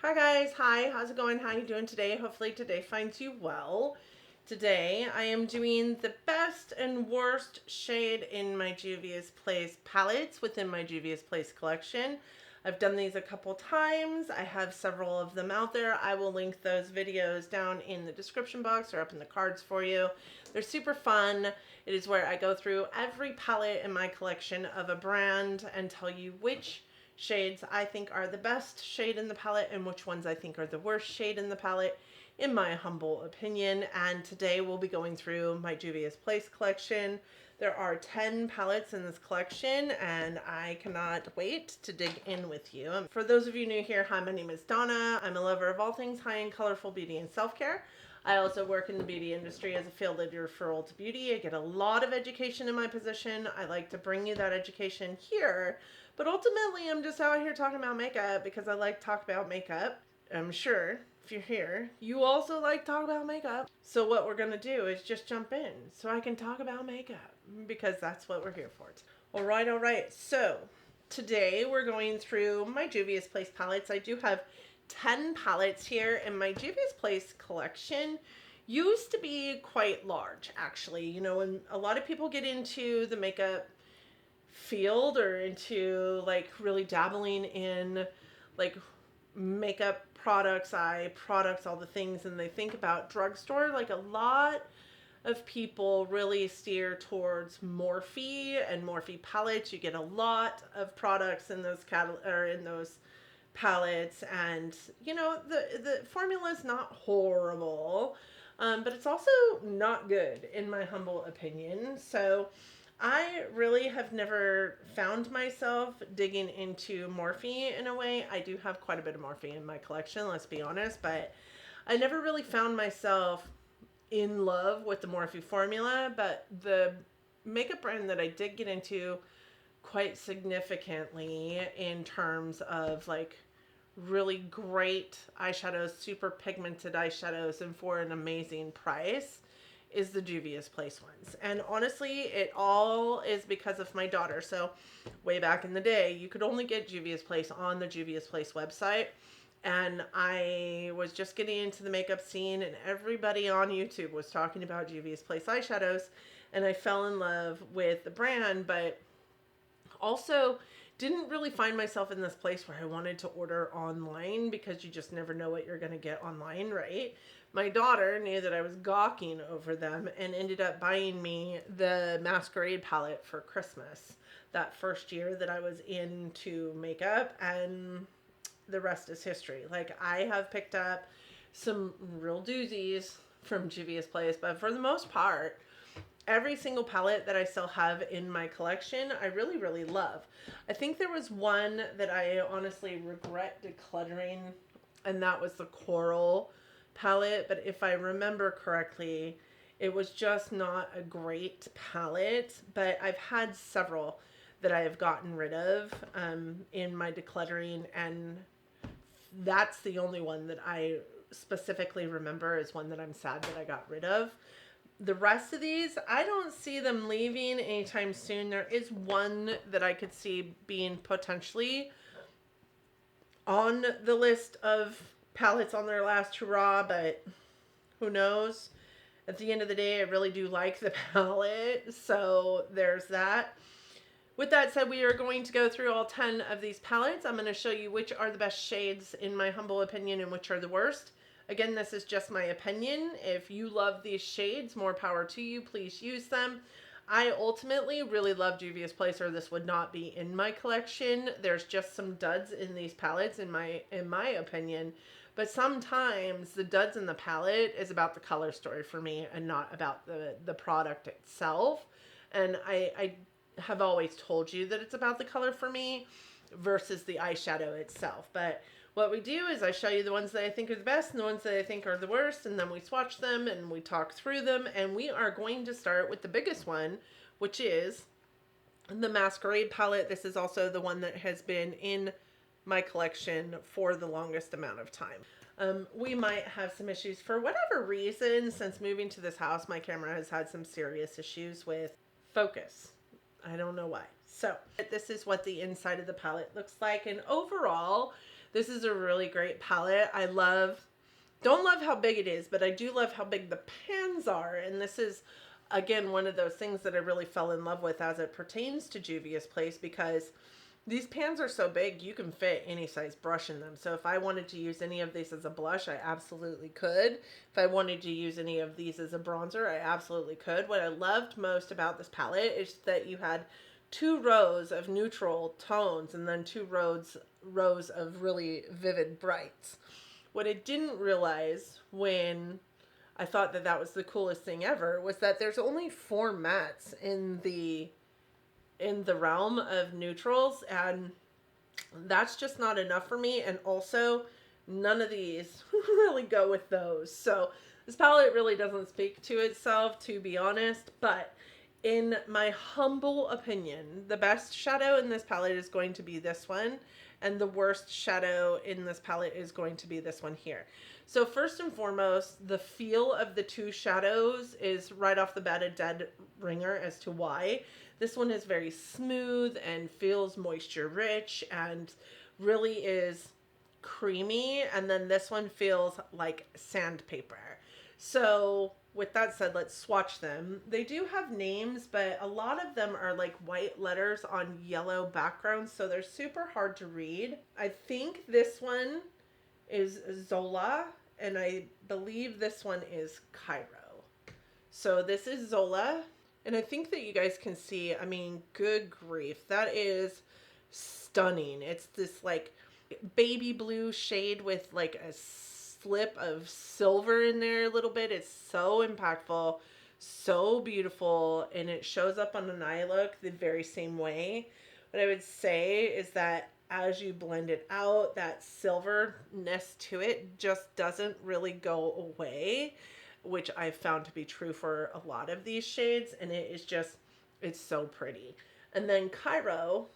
Hi guys, hi, how's it going? How you doing today? Hopefully today finds you well. Today I am doing the best and worst shade in my Juvia's Place palettes within my Juvia's Place collection. I've done these a couple times. I have several of them out there. I will link those videos down in the description box or up in the cards for you. They're super fun. It is where I go through every palette in my collection of a brand and tell you which shades I think are the best shade in the palette and which ones I think are the worst shade in the palette, in my humble opinion. And today we'll be going through my Juvia's Place collection. There are 10 palettes in this collection and I cannot wait to dig in with you. For those of you new here, hi, my name is Donna. I'm a lover of all things high-end, colorful beauty and self-care. I also work in the beauty industry as a field lead referral to beauty. I get a lot of education in my position. I like to bring you that education here. But ultimately, I'm just out here talking about makeup because I like to talk about makeup. I'm sure if you're here, you also like to talk about makeup. So what we're going to do is just jump in so I can talk about makeup because that's what we're here for. All right. So today we're going through my Juvia's Place palettes. I do have 10 palettes here, and my Juvia's Place collection used to be quite large, actually. You know, when a lot of people get into the makeup field or into like really dabbling in like makeup products, eye products, all the things, and they think about drugstore, like a lot of people really steer towards Morphe and Morphe palettes. You get a lot of products in those in those palettes, and you know the formula is not horrible, but it's also not good in my humble opinion. So I really have never found myself digging into Morphe in a way. I do have quite a bit of Morphe in my collection, let's be honest, but I never really found myself in love with the Morphe formula. But the makeup brand that I did get into quite significantly in terms of like really great eyeshadows, super pigmented eyeshadows, and for an amazing price is the Juvia's Place ones. And honestly, it all is because of my daughter. So way back in the day, you could only get Juvia's Place on the Juvia's Place website. And I was just getting into the makeup scene and everybody on YouTube was talking about Juvia's Place eyeshadows. And I fell in love with the brand, but also didn't really find myself in this place where I wanted to order online because you just never know what you're going to get online, right? My daughter knew that I was gawking over them and ended up buying me the Masquerade palette for Christmas that first year that I was into makeup, and the rest is history. Like, I have picked up some real doozies from Juvia's Place, but for the most part, every single palette that I still have in my collection, I really, really love. I think there was one that I honestly regret decluttering, and that was the Coral palette. But if I remember correctly, it was just not a great palette. But I've had several that I have gotten rid of in my decluttering, and that's the only one that I specifically remember is one that I'm sad that I got rid of. The rest of these, I don't see them leaving anytime soon. There is one that I could see being potentially on the list of palettes on their last hurrah, but who knows? At the end of the day, I really do like the palette, so there's that. With that said, we are going to go through all 10 of these palettes. I'm going to show you which are the best shades in my humble opinion and which are the worst. Again, this is just my opinion. If you love these shades, more power to you. Please use them. I ultimately really love Juvia's Place, or this would not be in my collection. There's just some duds in these palettes in my opinion. But sometimes the duds in the palette is about the color story for me and not about the product itself. And I have always told you that it's about the color for me versus the eyeshadow itself. But what we do is I show you the ones that I think are the best and the ones that I think are the worst, and then we swatch them and we talk through them. And we are going to start with the biggest one, which is the Masquerade palette. This is also the one that has been in my collection for the longest amount of time. We might have some issues for whatever reason. Since moving to this house, my camera has had some serious issues with focus. I don't know why. So this is what the inside of the palette looks like. And overall, This is a really great palette. Don't love how big it is, but I do love how big the pans are. And this is, again, one of those things that I really fell in love with as it pertains to Juvia's Place, because these pans are so big, you can fit any size brush in them. So if I wanted to use any of these as a blush, I absolutely could. If I wanted to use any of these as a bronzer, I absolutely could. What I loved most about this palette is that you had 2 rows of neutral tones and then 2 rows of really vivid brights. What I didn't realize when I thought that was the coolest thing ever was that there's only 4 mattes in the realm of neutrals, and that's just not enough for me. And also, none of these really go with those. So this palette really doesn't speak to itself, to be honest. But in my humble opinion, the best shadow in this palette is going to be this one, and the worst shadow in this palette is going to be this one here. So first and foremost, the feel of the 2 shadows is right off the bat a dead ringer as to why. This one is very smooth and feels moisture rich and really is creamy. And then this one feels like sandpaper. So with that said, let's swatch them. They do have names, but a lot of them are like white letters on yellow backgrounds, so they're super hard to read. I think this one is Zola, and I believe this one is Cairo. So this is Zola. And I think that you guys can see, I mean, good grief, that is stunning. It's this like baby blue shade with like a slip of silver in there a little bit. It's so impactful, so beautiful, and it shows up on an eye look the very same way. What I would say is that as you blend it out, that silverness to it just doesn't really go away, which I've found to be true for a lot of these shades, and it is just, it's so pretty. And then Cairo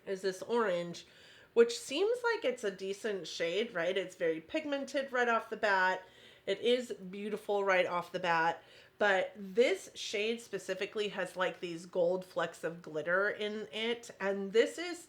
is this orange, which seems like it's a decent shade, right? It's very pigmented right off the bat. It is beautiful right off the bat, but this shade specifically has like these gold flecks of glitter in it, and this is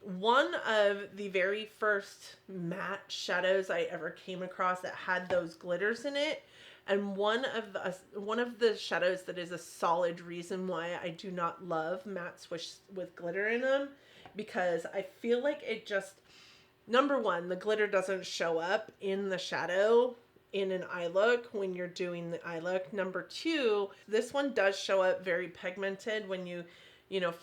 one of the very first matte shadows I ever came across that had those glitters in it. And one of the shadows that is a solid reason why I do not love matte swoosh with glitter in them, because I feel like it just, number one, the glitter doesn't show up in the shadow in an eye look when you're doing the eye look. Number two, this one does show up very pigmented when you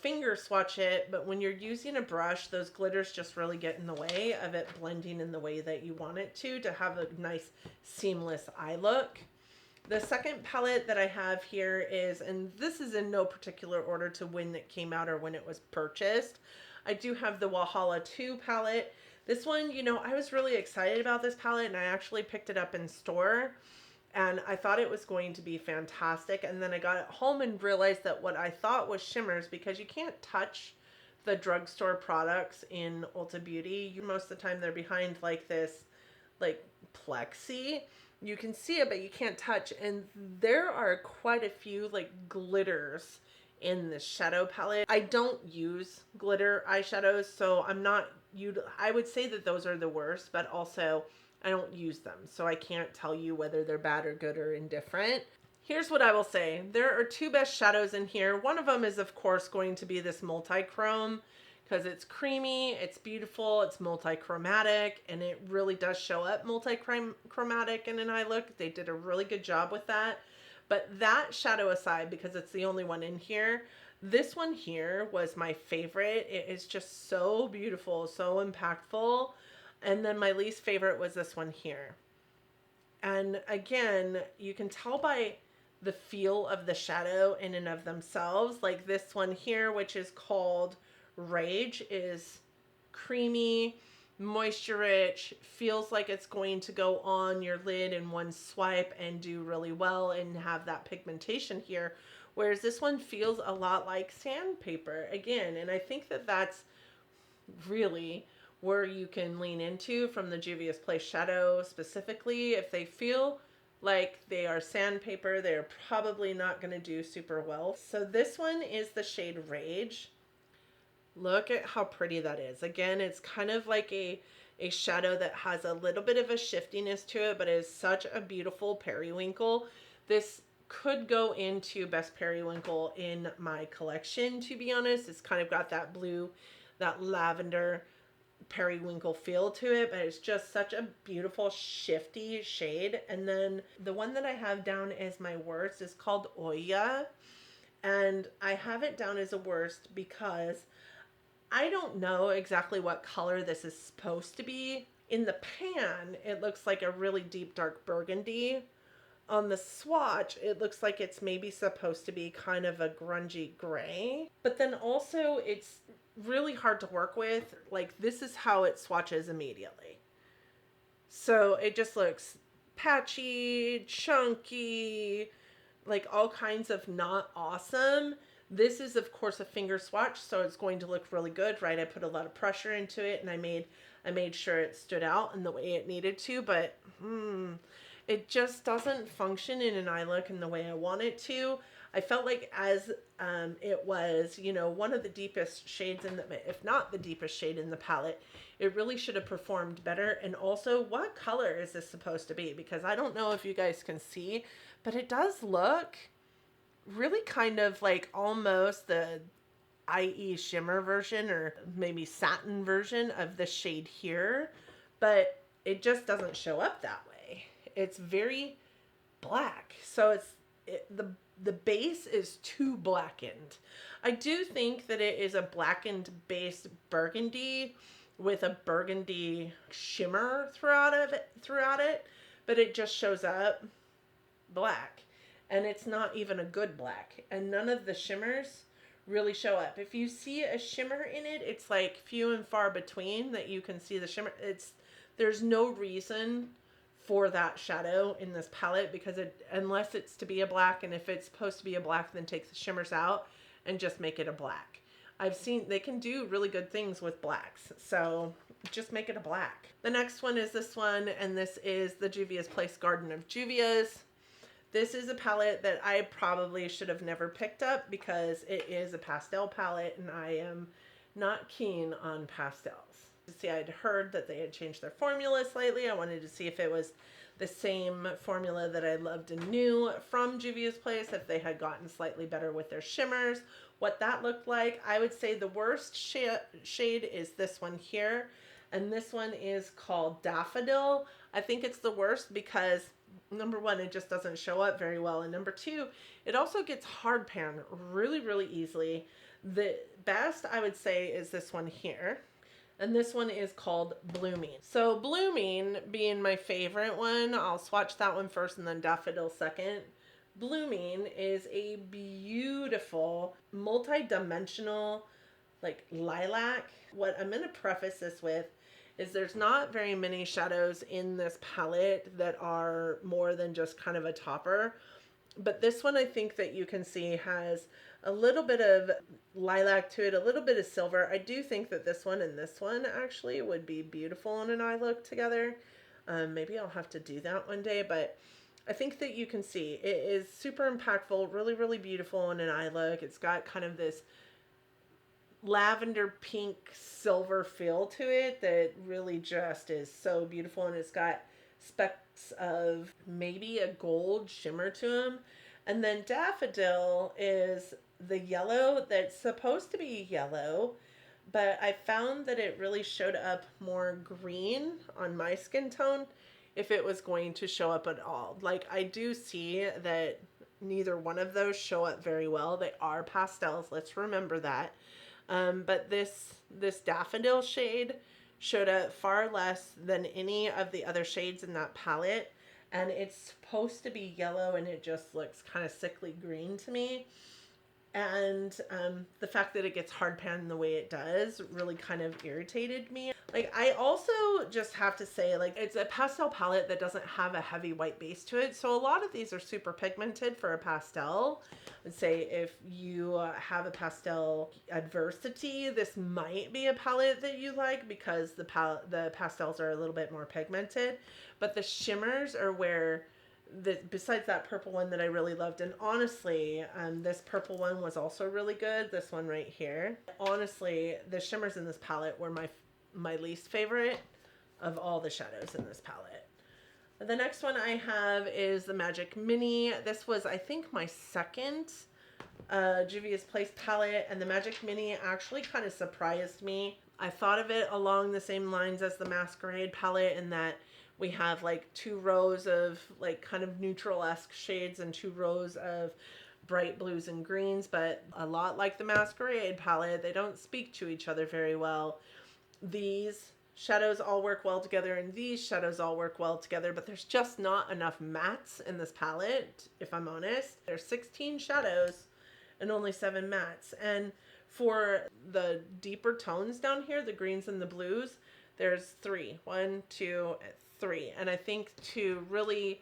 finger swatch it, but when you're using a brush, those glitters just really get in the way of it blending in the way that you want it to have a nice seamless eye look. The second palette that I have here is, and this is in no particular order to when it came out or when it was purchased, I do have the Walhalla II palette. This one, I was really excited about this palette, and I actually picked it up in store, and I thought it was going to be fantastic. And then I got it home and realized that what I thought was shimmers, because you can't touch the drugstore products in Ulta Beauty. Most of the time they're behind like this, like plexi. You can see it, but you can't touch. And there are quite a few like glitters in the shadow palette. I don't use glitter eyeshadows, so I would say that those are the worst, but also I don't use them, so I can't tell you whether they're bad or good or indifferent. Here's what I will say. There are 2 best shadows in here. One of them is, of course, going to be this multi-chrome, because it's creamy, it's beautiful, it's multi-chromatic, and it really does show up multi-chromatic in an eye look. They did a really good job with that. But that shadow aside, because it's the only one in here, this one here was my favorite. It is just so beautiful, so impactful. And then my least favorite was this one here. And again, you can tell by the feel of the shadow in and of themselves. Like this one here, which is called Rage, is creamy, moisture rich, feels like it's going to go on your lid in one swipe and do really well and have that pigmentation here. Whereas this one feels a lot like sandpaper again. And I think that that's really where you can lean into from the Juvia's Place shadow specifically. If they feel like they are sandpaper, they're probably not going to do super well. So this one is the shade Rage. Look at how pretty that is. Again, it's kind of like a a shadow that has a little bit of a shiftiness to it, but is such a beautiful periwinkle. This could go into best periwinkle in my collection, to be honest. It's kind of got that blue, that lavender periwinkle feel to it, but it's just such a beautiful shifty shade. And then the one that I have down as my worst is called Oya, and I have it down as a worst because I don't know exactly what color this is supposed to be. In the pan, it looks like a really deep dark burgundy. On the swatch, it looks like it's maybe supposed to be kind of a grungy gray. But then also, it's really hard to work with. Like, this is how it swatches immediately. So it just looks patchy, chunky, like all kinds of not awesome. This is, of course, a finger swatch, so it's going to look really good, right? I put a lot of pressure into it, and I made sure it stood out in the way it needed to, but it just doesn't function in an eye look in the way I want it to. I felt like as it was, you know, one of the deepest shades in the, if not the deepest shade in the palette, it really should have performed better. And also, what color is this supposed to be? Because I don't know if you guys can see, but it does look really kind of like almost the IE shimmer version, or maybe satin version of the shade here, but it just doesn't show up that way. It's very black, so the base is too blackened. I do think that it is a blackened base burgundy with a burgundy shimmer throughout it, but it just shows up black. And it's not even a good black. And none of the shimmers really show up. If you see a shimmer in it, it's like few and far between that you can see the shimmer. There's no reason for that shadow in this palette, because unless it's to be a black, and if it's supposed to be a black, then take the shimmers out and just make it a black. I've seen they can do really good things with blacks, so just make it a black. The next one is this one, and this is the Juvia's Place Garden of Juvias. This is a palette that I probably should have never picked up because it is a pastel palette, and I am not keen on pastels. See, I'd heard that they had changed their formula slightly. I wanted to see if it was the same formula that I loved and knew from Juvia's Place, if they had gotten slightly better with their shimmers, what that looked like. I would say the worst shade is this one here, and this one is called Daffodil. I think it's the worst because number one, it just doesn't show up very well, and number two, it also gets hard pan really, really easily. The best, I would say, is this one here. And this one is called Blooming. So Blooming being my favorite one, I'll swatch that one first and then Daffodil second. Blooming is a beautiful, multi-dimensional, like lilac. What I'm going to preface this with is there's not very many shadows in this palette that are more than just kind of a topper. But this one, I think that you can see has a little bit of lilac to it, a little bit of silver. I do think that this one and this one actually would be beautiful in an eye look together. Maybe I'll have to do that one day, but I think that you can see it is super impactful, really, really beautiful in an eye look. It's got kind of this lavender pink silver feel to it that really just is so beautiful, and it's got specks of maybe a gold shimmer to them. And then Daffodil is the yellow that's supposed to be yellow, but I found that it really showed up more green on my skin tone if it was going to show up at all. Like, I do see that neither one of those show up very well. They are pastels, let's remember that. But this Daffodil shade showed up far less than any of the other shades in that palette, and it's supposed to be yellow, and it just looks kind of sickly green to me. And the fact that it gets hard pan the way it does really kind of irritated me. Like, I also just have to say, like, it's a pastel palette that doesn't have a heavy white base to it. So a lot of these are super pigmented for a pastel. I would say if you have a pastel adversity, this might be a palette that you like because the pastels are a little bit more pigmented. But the shimmers are where besides that purple one that I really loved, and honestly, this purple one was also really good, this one right here. Honestly, the shimmers in this palette were my least favorite of all the shadows in this palette. The next one I have is the Magic Mini. This was, I think, my second Juvia's Place palette, and the Magic Mini actually kind of surprised me. I thought of it along the same lines as the Masquerade palette in that we have like 2 rows of like kind of neutral-esque shades and 2 rows of bright blues and greens, but a lot like the Masquerade palette, they don't speak to each other very well. These shadows all work well together and these shadows all work well together, but there's just not enough mattes in this palette, if I'm honest. There's 16 shadows and only 7 mattes. And for the deeper tones down here, the greens and the blues, there's 3. 1, 2, 3. And I think to really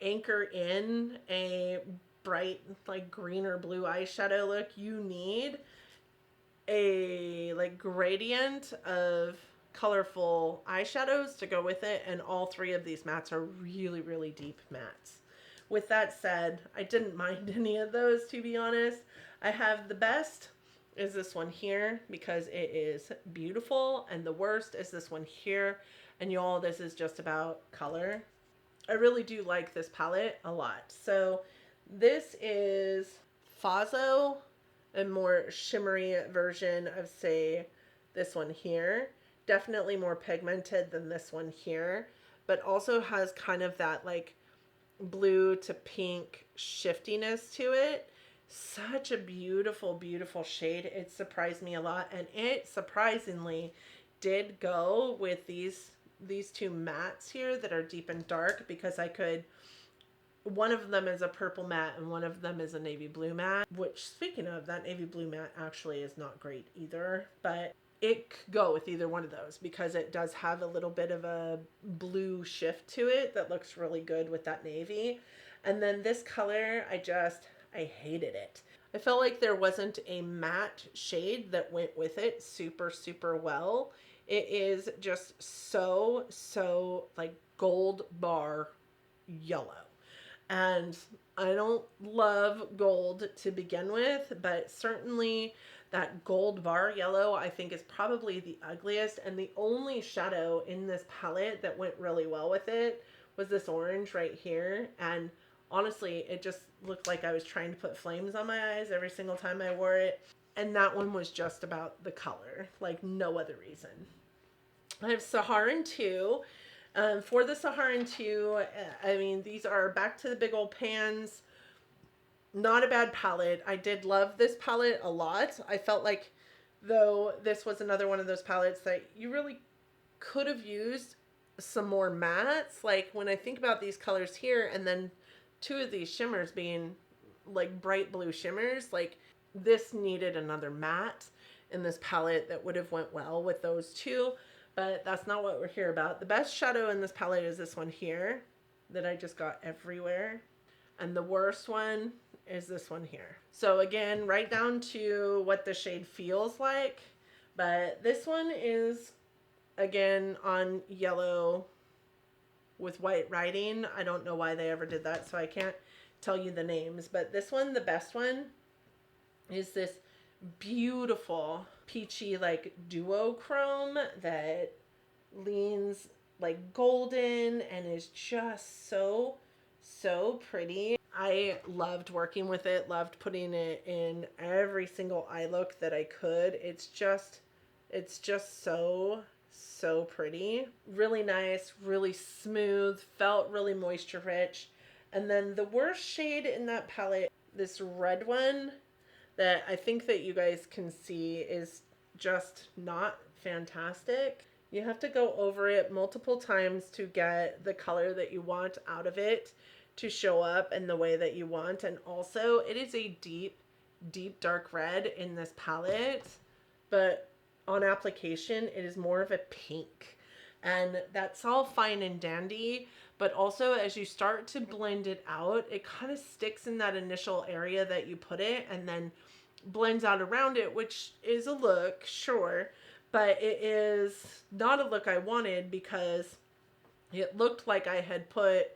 anchor in a bright like green or blue eyeshadow look, you need a like gradient of colorful eyeshadows to go with it, and all 3 of these mattes are really, really deep mattes. With that said, I didn't mind any of those, to be honest. I have the best is this one here because it is beautiful, and the worst is this one here, and y'all, this is just about color. I really do like this palette a lot. So this is Fazo, a more shimmery version of, say, this one here. Definitely more pigmented than this one here, but also has kind of that like blue to pink shiftiness to it. Such a beautiful, beautiful shade. It surprised me a lot, and it surprisingly did go with these 2 mattes here that are deep and dark, because I could, one of them is a purple matte and one of them is a navy blue matte, which, speaking of, that navy blue matte actually is not great either, but it could go with either one of those because it does have a little bit of a blue shift to it that looks really good with that navy. And then this color, I hated it. I felt like there wasn't a matte shade that went with it super, super well. It is just so like gold bar yellow. And I don't love gold to begin with, but certainly that gold bar yellow I think is probably the ugliest, and the only shadow in this palette that went really well with it was this orange right here. And honestly, it just looked like I was trying to put flames on my eyes every single time I wore it. And that one was just about the color, like no other reason. I have Saharan II. For the Saharan II, I mean, these are back to the big old pans. Not a bad palette. I did love this palette a lot. I felt like, though, this was another one of those palettes that you really could have used some more mattes. Like, when I think about these colors here, and then 2 of these shimmers being like bright blue shimmers, like this needed another matte in this palette that would have went well with those 2. But that's not what we're here about. The best shadow in this palette is this one here that I just got everywhere. And the worst one is this one here. So again, right down to what the shade feels like. But this one is, again, on yellow with white writing. I don't know why they ever did that, so I can't tell you the names. But this one, the best one, is this beautiful peachy like duochrome that leans like golden and is just so pretty. I loved working with it, loved putting it in every single eye look that I could. It's just so pretty. Really nice, really smooth, felt really moisture rich. And then the worst shade in that palette, this red one that I think that you guys can see is just not fantastic. You have to go over it multiple times to get the color that you want out of it to show up in the way that you want. And also, it is a deep dark red in this palette, but on application it is more of a pink, and that's all fine and dandy, but also as you start to blend it out, it kind of sticks in that initial area that you put it and then blends out around it, which is a look, sure, but it is not a look I wanted because it looked like I had put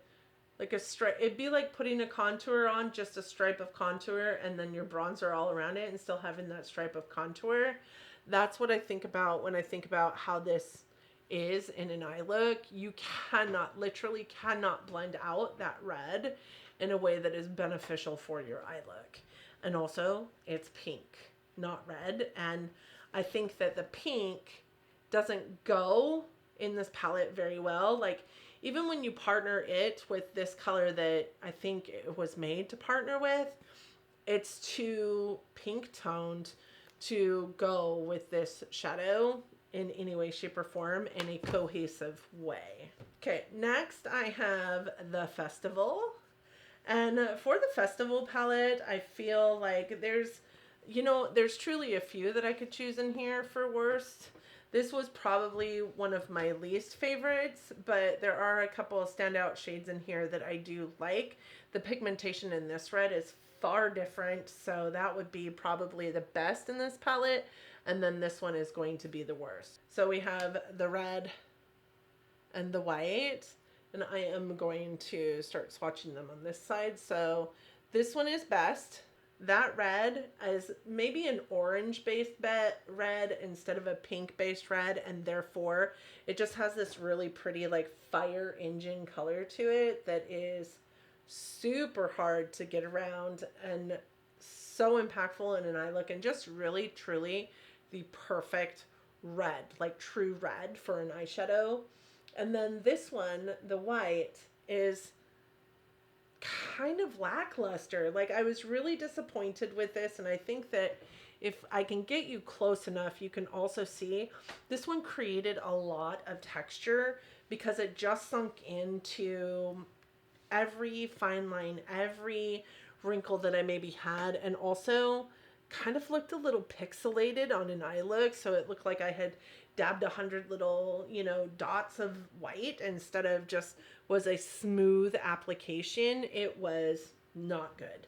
like a stripe. It'd be like putting a contour on, just a stripe of contour, and then your bronzer all around it and still having that stripe of contour. That's what I think about when I think about how this is in an eye look, you cannot, literally cannot blend out that red in a way that is beneficial for your eye look. And also, it's pink, not red. And I think that the pink doesn't go in this palette very well. Like, even when you partner it with this color that I think it was made to partner with, it's too pink toned to go with this shadow in any way, shape, or form in a cohesive way. Okay, next I have the Festival. And for the Festival palette, I feel like there's, you know, there's truly a few that I could choose in here for worst. This was probably one of my least favorites, but there are a couple of standout shades in here that I do like. The pigmentation in this red is far different, so that would be probably the best in this palette, and then this one is going to be the worst. So we have the red and the white, and I am going to start swatching them on this side. So this one is best. That red is maybe an orange-based red instead of a pink-based red, and therefore it just has this really pretty like fire engine color to it that is super hard to get around and so impactful in an eye look, and just really truly the perfect red, like true red for an eyeshadow. And then this one, the white, is kind of lackluster. Like, I was really disappointed with this, and I think that if I can get you close enough, you can also see this one created a lot of texture because it just sunk into every fine line, every wrinkle that I maybe had, and also kind of looked a little pixelated on an eye look. So it looked like I had dabbed 100 little, you know, dots of white instead of just was a smooth application. It was not good.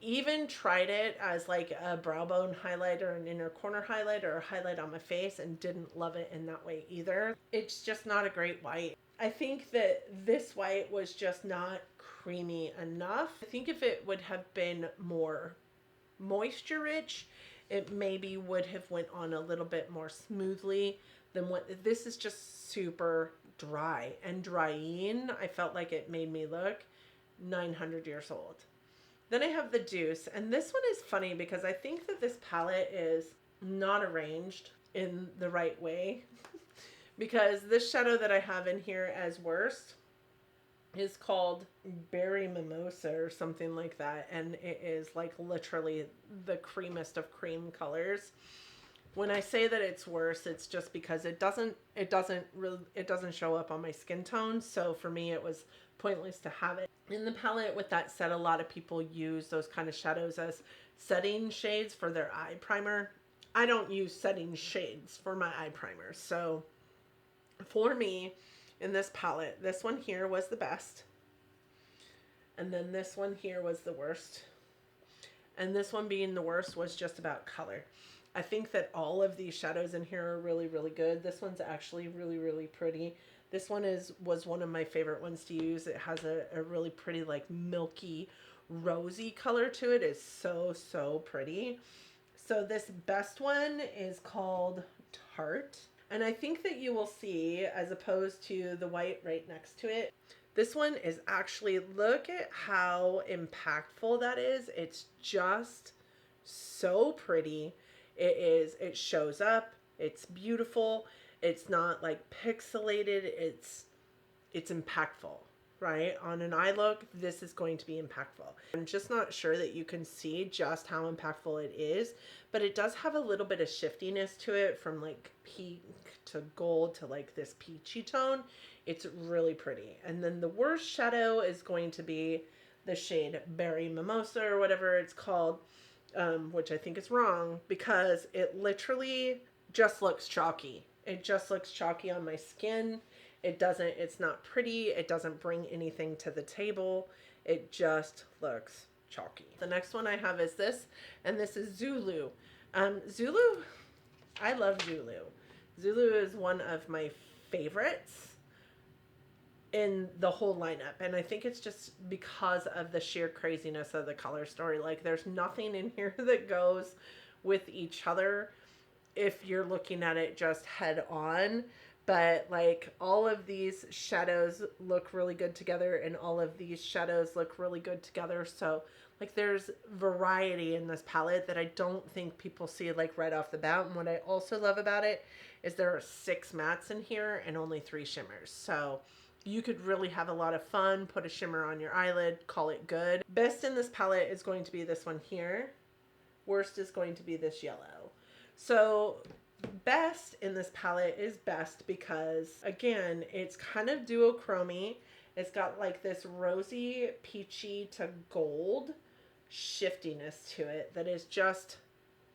Even tried it as like a brow bone highlight or an inner corner highlight or a highlight on my face and didn't love it in that way either. It's just not a great white. I think that this white was just not creamy enough. I think if it would have been more moisture rich, it maybe would have went on a little bit more smoothly than what this is. Just super dry and drying. I felt like it made me look 900 years old. Then I have the Deuce, and this one is funny because I think that this palette is not arranged in the right way because this shadow that I have in here as worst is called Berry Mimosa or something like that, and it is like literally the creamiest of cream colors. When I say that it's worse, it's just because it doesn't show up on my skin tone. So for me, it was pointless to have it in the palette. With that said, a lot of people use those kind of shadows as setting shades for their eye primer. I don't use setting shades for my eye primer. So for me, in this palette, this one here was the best. And then this one here was the worst. And this one being the worst was just about color. I think that all of these shadows in here are really, really good. This one's actually really, really pretty. This one was one of my favorite ones to use. It has a really pretty, like, milky, rosy color to it. It's so, so pretty. So this best one is called Tart. And I think that you will see, as opposed to the white right next to it, this one is actually, look at how impactful that is. It's just so pretty. It shows up. It's beautiful. It's not like pixelated. It's impactful, right? On an eye look, this is going to be impactful. I'm just not sure that you can see just how impactful it is, but it does have a little bit of shiftiness to it from like pink to gold to like this peachy tone. It's really pretty. And then the worst shadow is going to be the shade Berry Mimosa or whatever it's called, which I think is wrong because it literally just looks chalky. It just looks chalky on my skin. It's not pretty. It doesn't bring anything to the table. It just looks chalky. The next one I have is this, and this is Zulu. Zulu, I love Zulu. Zulu is one of my favorites in the whole lineup, and I think it's just because of the sheer craziness of the color story. Like, there's nothing in here that goes with each other if you're looking at it just head on, but like all of these shadows look really good together and all of these shadows look really good together. So like there's variety in this palette that I don't think people see like right off the bat. And what I also love about it is there are 6 mattes in here and only 3 shimmers. So you could really have a lot of fun, put a shimmer on your eyelid, call it good. Best in this palette is going to be this one here. Worst is going to be this yellow. So best in this palette is best because, again, it's kind of duochromy. It's got like this rosy, peachy to gold shiftiness to it that is just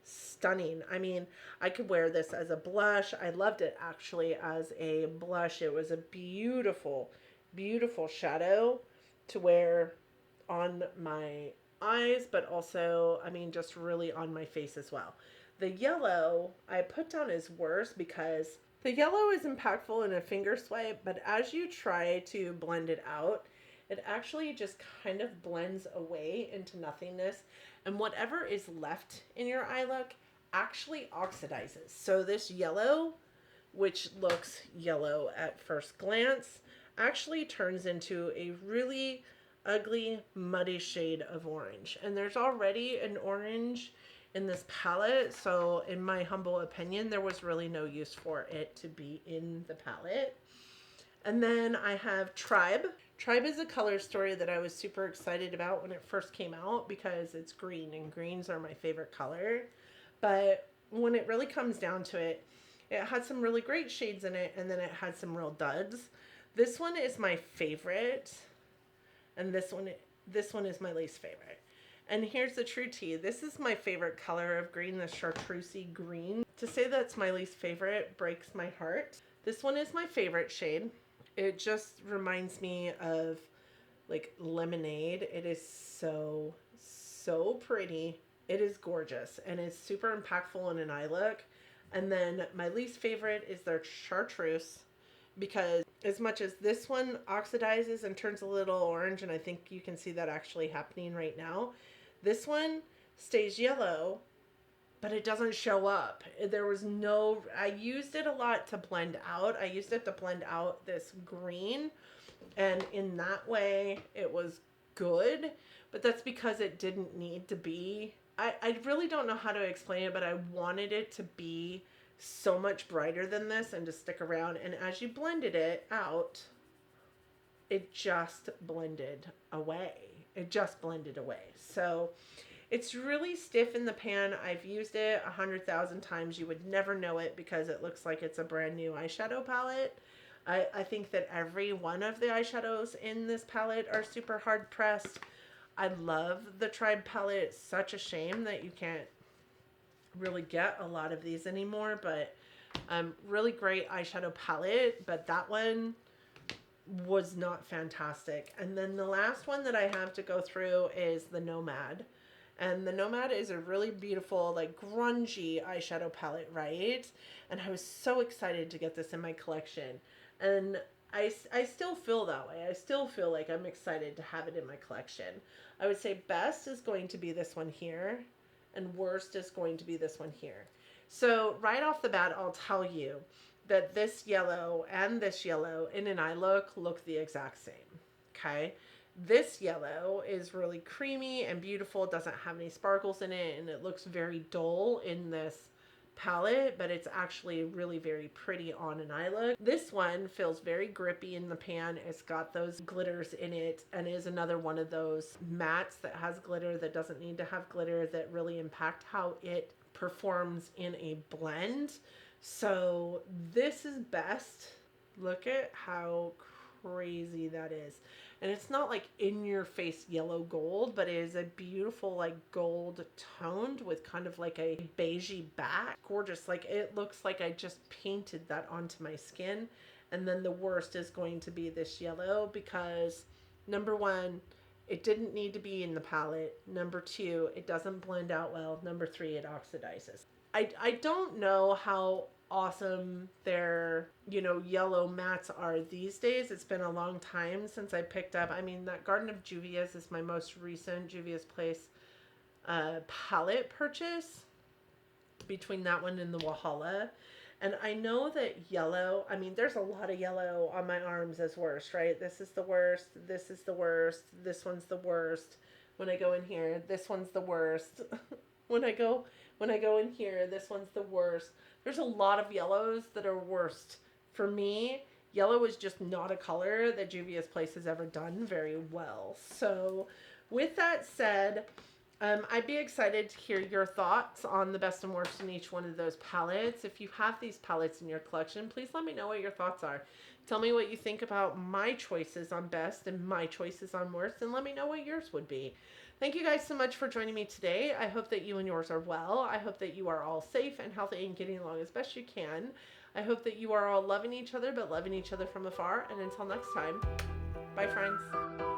stunning. I mean, I could wear this as a blush. I loved it actually as a blush. It was a beautiful, beautiful shadow to wear on my eyes, but also, I mean, just really on my face as well. The yellow I put down as worse because the yellow is impactful in a finger swipe, but as you try to blend it out, it actually just kind of blends away into nothingness, and whatever is left in your eye look actually oxidizes. So this yellow, which looks yellow at first glance, actually turns into a really ugly, muddy shade of orange. And there's already an orange in this palette, so in my humble opinion, there was really no use for it to be in the palette. And then I have Tribe. Tribe is a color story that I was super excited about when it first came out because it's green, and greens are my favorite color. But when it really comes down to it, it had some really great shades in it, and then it had some real duds. This one is my favorite, and this one is my least favorite. And here's the true tea. This is my favorite color of green, the chartreusey green. To say that's my least favorite breaks my heart. This one is my favorite shade. It just reminds me of like lemonade. It is so, so pretty. It is gorgeous and it's super impactful in an eye look. And then my least favorite is their chartreuse, because as much as this one oxidizes and turns a little orange, and I think you can see that actually happening right now, this one stays yellow, but it doesn't show up. There was no, I used it a lot to blend out. I used it to blend out this green, and in that way it was good, but that's because it didn't need to be. I really don't know how to explain it, but I wanted it to be so much brighter than this and to stick around. And as you blended it out, it just blended away. It just blended away. So it's really stiff in the pan. I've used it 100,000 times. You would never know it because it looks like it's a brand new eyeshadow palette. I think that every one of the eyeshadows in this palette are super hard pressed. I love the Tribe palette. It's such a shame that you can't really get a lot of these anymore, but really great eyeshadow palette, but that one was not fantastic. And then the last one that I have to go through is the Nomad. And the Nomad is a really beautiful, like grungy eyeshadow palette, right? And I was so excited to get this in my collection. And I still feel that way. I still feel like I'm excited to have it in my collection. I would say best is going to be this one here, and worst is going to be this one here. So right off the bat, I'll tell you that this yellow and this yellow in an eye look the exact same, okay? This yellow is really creamy and beautiful. It doesn't have any sparkles in it, and it looks very dull in this palette, but it's actually really very pretty on an eye look. This one feels very grippy in the pan. It's got those glitters in it, and is another one of those mattes that has glitter that doesn't need to have glitter, that really impact how it performs in a blend. So this is best. Look at how crazy that is. And it's not like in your face yellow gold, but it is a beautiful like gold toned with kind of like a beigey back. Gorgeous. Like it looks like I just painted that onto my skin. And then the worst is going to be this yellow because number one, it didn't need to be in the palette. Number two, it doesn't blend out well. Number three, it oxidizes. I don't know how awesome their, yellow mattes are these days. It's been a long time since I picked up, that Garden of Juvias is my most recent Juvia's Place palette purchase, between that one and the Walhalla. And I know that yellow, I mean, there's a lot of yellow on my arms as worst, right? This is the worst. This is the worst. This one's the worst. When I go in here, this one's the worst. when I go in here, this one's the worst. There's a lot of yellows that are worst. For me, yellow is just not a color that Juvia's Place has ever done very well. So with that said, I'd be excited to hear your thoughts on the best and worst in each one of those palettes. If you have these palettes in your collection, please let me know what your thoughts are. Tell me what you think about my choices on best and my choices on worst, and let me know what yours would be. Thank you guys so much for joining me today. I hope that you and yours are well. I hope that you are all safe and healthy and getting along as best you can. I hope that you are all loving each other, but loving each other from afar. And until next time, bye friends.